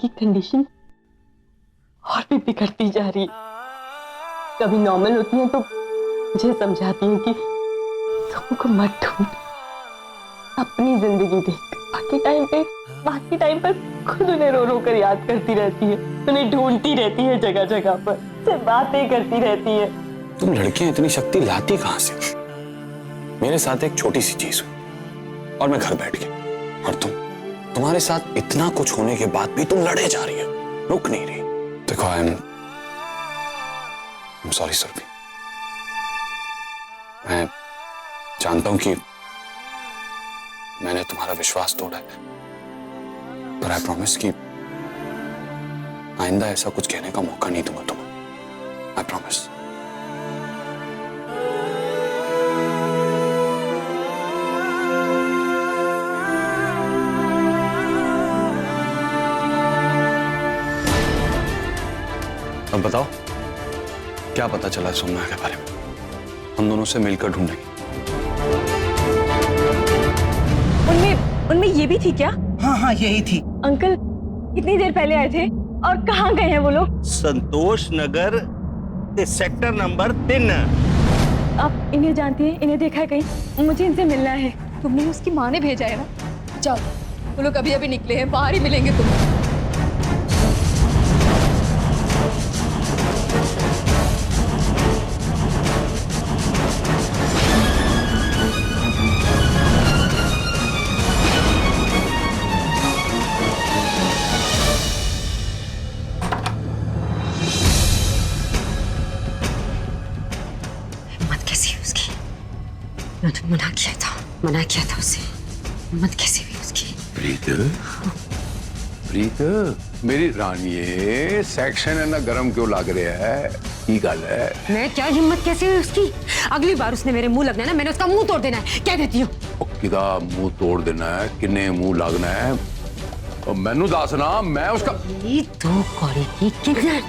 की कंडीशन और भी बिगड़ती जा रही है। कभी नॉर्मल होती है तो मुझे समझाती है कि तुमको मत ढूंढ, अपनी जिंदगी देख। बाकी टाइम पर खुद उन्हें रो रो कर याद करती रहती है, उन्हें ढूंढती रहती है जगह जगह पर, सिर्फ बातें करती रहती है। तुम लड़कियां इतनी शक्ति लाती कहां से? मेरे साथ एक छोटी सी चीज हुई और मैं घर बैठ गया, और तुम्हारे साथ इतना कुछ होने के बाद भी तुम लड़े जा रही हो, रुक नहीं रही। देखो आई एम सॉरी सुरभि, मैं जानता हूं कि मैंने तुम्हारा विश्वास तोड़ा है, पर आई प्रॉमिस कि आइंदा ऐसा कुछ कहने का मौका नहीं दूंगा तुम्हें। I promise. अब बताओ, क्या पता चला सोमना के बारे में? हम दोनों से मिलकर ढूंढेंगे। उनमें ये भी थी क्या? हाँ यही थी। अंकल कितनी देर पहले आए थे और कहाँ गए हैं वो लोग? संतोष नगर सेक्टर नंबर 3। आप इन्हें जानती हैं? इन्हें देखा है कहीं? मुझे इनसे मिलना है। तुमने उसकी माँ ने भेजा है ना? जाओ, वो लोग अभी अभी निकले हैं, बाहर ही मिलेंगे तुम। मना किया था उसे, हिम्मत कैसे हुई उसकी? प्रीत मेरी रानी, सेक्शन है ना गरम क्यों लग रहा है? की गल है? मैं क्या, हिम्मत कैसे हुई उसकी? अगली बार उसने मेरे मुंह लगना है ना, मैंने उसका मुंह तोड़ देना है, कह देती हूँ। किदा मुंह तोड़ देना है? किन्ने मुंह लगना है? और मैनू दसना, मैं उसका दो कौड़ी की किन्नर।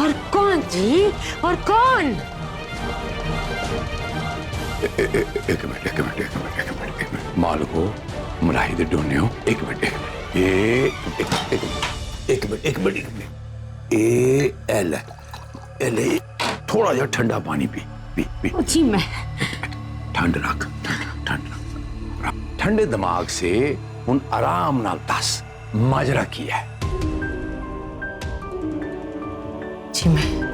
और कौन जी? और कौन? एक मिनट मालको मलाई दे डोने हो। एक मिनट ए एल थोड़ा जा ठंडा पानी पी। जी मैं ठंड रख, ठंडे दिमाग से उन आराम नाल दस माजरा किया है। जी मैं।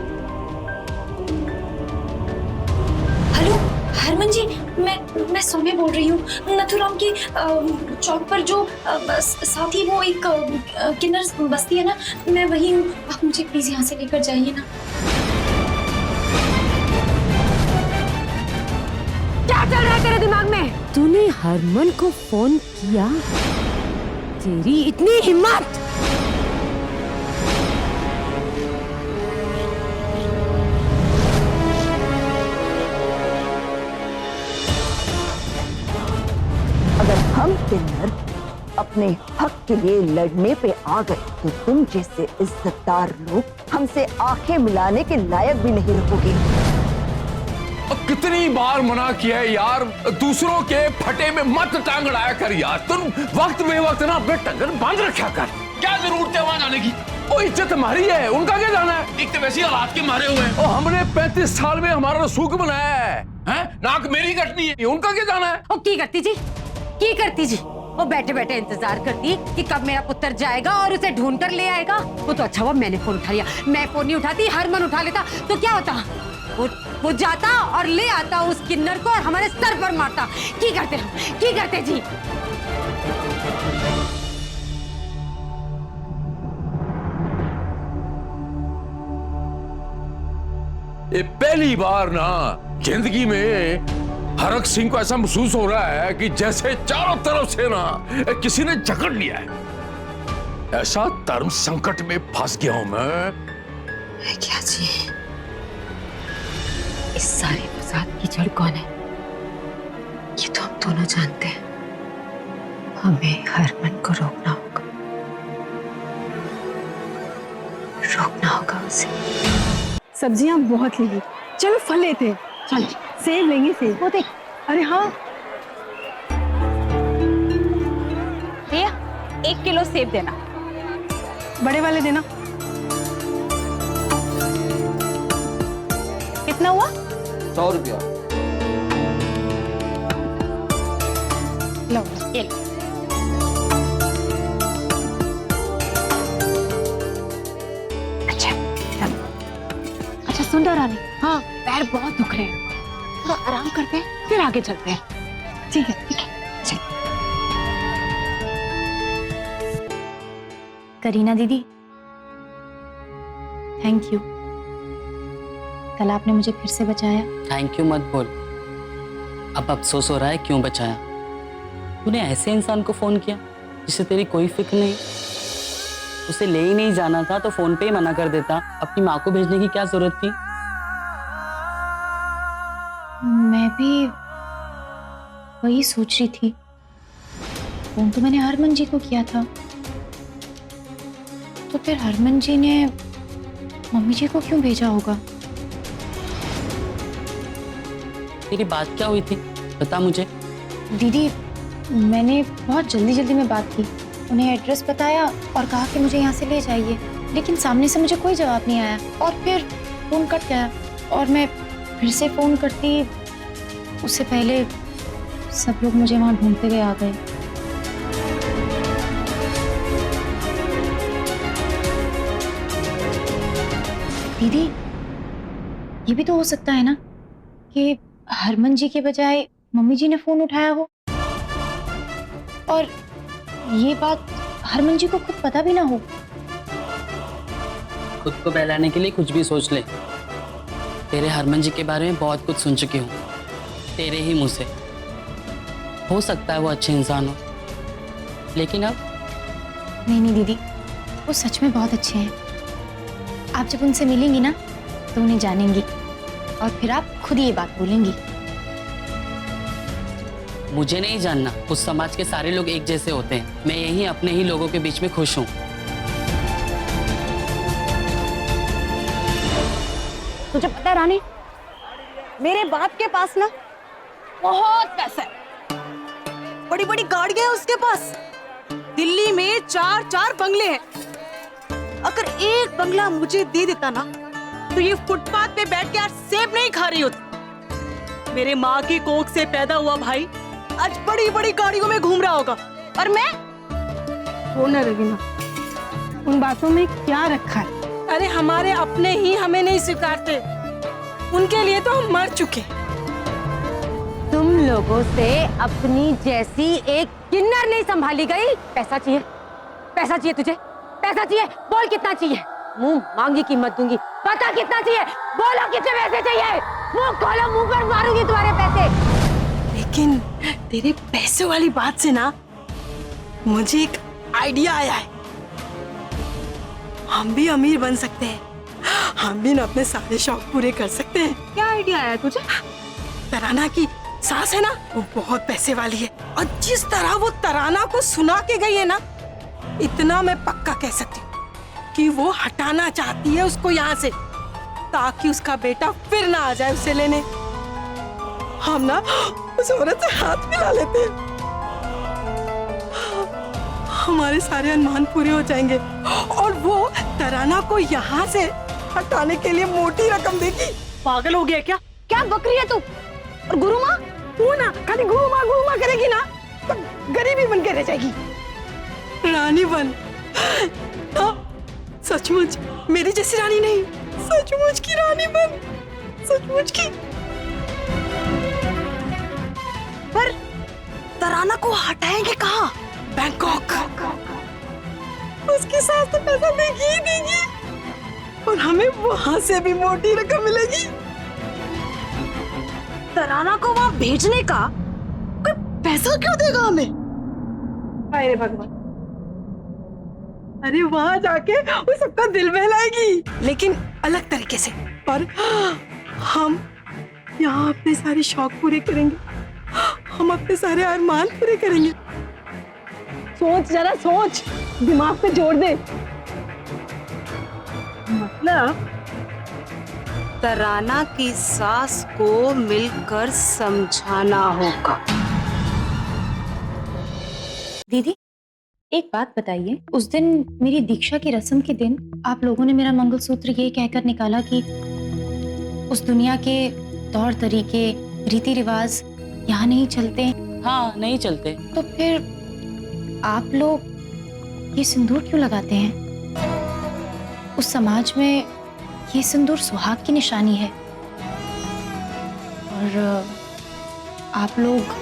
हरमन जी, मैं सौम्या बोल रही हूँ। नथुराम की चौक पर जो साथ ही वो एक किन्नर बस्ती है ना, मैं वही हूँ। आप मुझे प्लीज यहाँ से लेकर जाइए ना। क्या चल रहा है तेरे दिमाग में? तूने हरमन को फोन किया? तेरी इतनी हिम्मत? अगर हम किन्नर अपने हक के लिए लड़ने पे आ गए तो तुम जैसे इज्जतदार लोग हमसे आंखें मिलाने के लायक भी नहीं रहोगे। कितनी बार मना किया है यार, दूसरों के फटे में मत टांग अड़ाया कर यार। तुम वक्त बेवक्त ना अपने टंगन बांध रखा कर। क्या जरूरत है वहां जाने की? ओ इज्जत हमारी है, उनका क्या जाना है? एक तो वैसे हालात के मारे हुए हैं। हमने 35 साल में हमारा रसूख बनाया है, नाक मेरी कटनी है, उनका क्या जाना है? ओ की करती जी? वो बैठे बैठे इंतजार करती कि कब मेरा पुत्र जाएगा और उसे ढूंढ कर ले आएगा। वो तो अच्छा हुआ मैंने फोन उठा लिया। मैं फोन नहीं उठाती, हरमन उठा लेता तो क्या होता? वो जाता और ले आता उस किन्नर को और हमारे सर पर मारता। की करते जी? ये पहली बार ना जिंदगी में हरक सिंह को ऐसा महसूस हो रहा है कि जैसे चारों तरफ से ना किसी ने जकड़ लिया है। ऐसा धर्म संकट में फंस गया हूं मैं। क्या जी, इस सारी फसाद की जड़ कौन है? ये तो हम दोनों जानते हैं। हमें हरमन को रोकना होगा उसे। सब्जियां बहुत लेंगी, चलो फल लेते हैं। चल सेब लेंगे, सेब। वो देख। अरे हाँ, भैया 1 किलो सेब देना। बड़े वाले देना। कितना हुआ? 100 रुपया। लो ये लो। अच्छा अच्छा सुन रहा रानी, हाँ पैर बहुत दुख रहे हैं, थोड़ा आराम करते हैं फिर आगे चलते हैं। ठीक है चल। करीना दीदी, थैंक यू। कल आपने मुझे फिर से बचाया। थैंक यू मत बोल, अब अफसोस हो रहा है क्यों बचाया। तूने ऐसे इंसान को फोन किया जिससे तेरी कोई फिक्र नहीं। उसे ले ही नहीं जाना था तो फोन पे ही मना कर देता। अपनी माँ को भेजने की क्या जरूरत थी? मैं भी वही सोच रही थी। फोन तो मैंने हरमन जी को किया था, तो फिर हरमन जी ने मम्मी जी को क्यों भेजा होगा? तेरी बात क्या हुई थी बता मुझे। दीदी, मैंने बहुत जल्दी में बात की, उन्हें एड्रेस बताया और कहा कि मुझे यहाँ से ले जाइए, लेकिन सामने से मुझे कोई जवाब नहीं आया और फिर फोन कट गया और मैं फिर से फोन करती, उससे पहले सब लोग मुझे वहाँ ढूंढते हुए आ गए। दीदी, ये भी तो हो सकता है ना कि हरमन जी के बजाय मम्मी जी ने फोन उठाया हो और ये बात हरमन जी को खुद पता भी ना हो। खुद को बहलाने के लिए कुछ भी सोच ले। तेरे हरमन जी के बारे में बहुत कुछ सुन चुकी हूँ तेरे ही मुंह से। हो सकता है वो अच्छे इंसान हो, लेकिन अब नहीं दीदी, वो सच में बहुत अच्छे हैं। आप जब उनसे मिलेंगी ना तो उन्हें जानेंगी और फिर आप खुद ये बात बोलेंगी। मुझे नहीं जानना, उस समाज के सारे लोग एक जैसे होते हैं। मैं यही अपने ही लोगों के बीच में खुश हूँ। तुझे पता है रानी, मेरे बाप के पास ना बहुत पैसा है, बड़ी बड़ी गाड़ियां हैं उसके पास। दिल्ली में 4 बंगले हैं। अगर एक बंगला मुझे दे देता ना तो ये फुटपाथ पे बैठ के आज सेब नहीं खा रही होती। मेरे माँ की कोख से पैदा हुआ भाई आज बड़ी बड़ी गाड़ियों में घूम रहा होगा और मैं ना रवीना, उन बातों में क्या रखा है? अरे हमारे अपने ही हमें नहीं स्वीकारते, उनके लिए तो हम मर चुके। तुम लोगों से अपनी जैसी एक किन्नर नहीं संभाली गई। पैसा चाहिए, पैसा चाहिए तुझे, पैसा चाहिए, बोल कितना चाहिए। मुंह मांगी की मत दूंगी, पता कितना चाहिए, बोलो कितने पैसे चाहिए। मुंह खोलो, मुंह पर मारूंगी तुम्हारे पैसे। लेकिन तेरे पैसे वाली बात से ना मुझे एक आइडिया आया है। हम भी अमीर बन सकते हैं, हम भी ना अपने सारे शौक पूरे कर सकते हैं। क्या आइडिया आया तुझे? तराना की सास है ना, वो बहुत पैसे वाली है और जिस तरह वो तराना को सुना के गई है ना, इतना मैं पक्का कह सकती हूँ कि वो हटाना चाहती है उसको यहाँ से, ताकि उसका बेटा फिर ना आ जाए उसे लेने। हम ना उस औरत से हाथ मिला लेते हैं, हमारे सारे अनुमान पूरे हो जाएंगे और वो तराना को यहाँ से हटाने के लिए मोटी रकम देगी। पागल हो गया क्या? क्या बकरी है तू? और गुरु माँ, वो ना खाली गुरु माँ करेगी ना तो गरीबी बन के रह जाएगी। रानी बन, सचमुच मेरी जैसी रानी नहीं, सचमुच की रानी बन, सचमुच की। पर तराना को हटाएंगे कहाँ? बैंकॉक। उसकी सास तो पैसा देगी ही देगी और हमें वहां से भी मोटी रकम मिलेगी। तराना को वहां भेजने का कोई पैसा क्यों देगा हमें? अरे भगवान, अरे वहां जाके वो सबका दिल बहलाएगी, लेकिन अलग तरीके से। और हम यहाँ अपने सारे शौक पूरे करेंगे, हम अपने सारे अरमान पूरे करेंगे। सोच जरा, सोच, दिमाग पे जोड़ दे। मतलब तराना की सास को मिलकर समझाना होगा। दीदी, एक बात बताइए, उस दिन मेरी दीक्षा की रस्म के दिन आप लोगों ने मेरा मंगलसूत्र ये कहकर निकाला कि उस दुनिया के तौर तरीके, रीति रिवाज यहाँ नहीं चलते। हाँ, नहीं चलते। तो फिर आप लोग ये सिंदूर क्यों लगाते हैं? उस समाज में ये सिंदूर सुहाग की निशानी है और आप लोग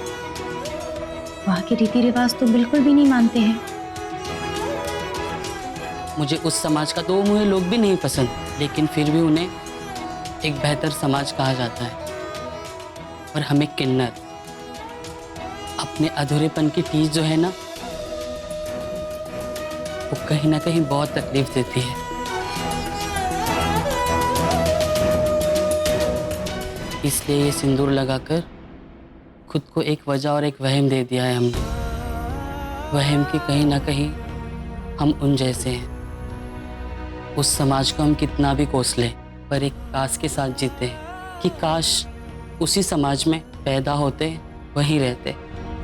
वहाँ के रीति रिवाज तो बिल्कुल भी नहीं मानते हैं। मुझे उस समाज का दो मुँहे लोग भी नहीं पसंद, लेकिन फिर भी उन्हें एक बेहतर समाज कहा जाता है। और हमें किन्नर अपने अधूरेपन की टीस जो है ना, वो कहीं ना कहीं बहुत तकलीफ देती है। इसलिए ये सिंदूर लगाकर खुद को एक वजह और एक वहम दे दिया है हमने। वहम कि कहीं ना कहीं हम उन जैसे हैं। उस समाज को हम कितना भी कोस लें, पर एक काश के साथ जीते हैं कि काश उसी समाज में पैदा होते, वहीं रहते।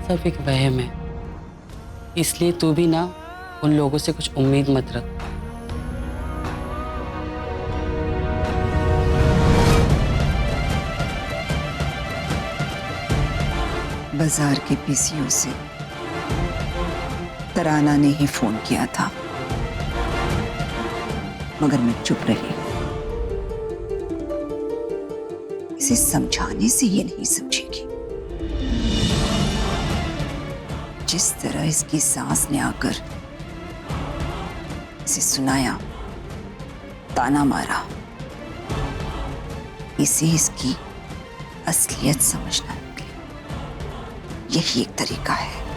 सब एक वहम है। इसलिए तू भी ना उन लोगों से कुछ उम्मीद मत रख। बाजार के पीसीओ से तराना ने ही फोन किया था, मगर मैं चुप रही। इसे समझाने से ये नहीं समझेगी। जिस तरह इसकी सास ने आकर इसे सुनाया, ताना मारा, इसे इसकी असलियत समझना निकली। यही एक तरीका है।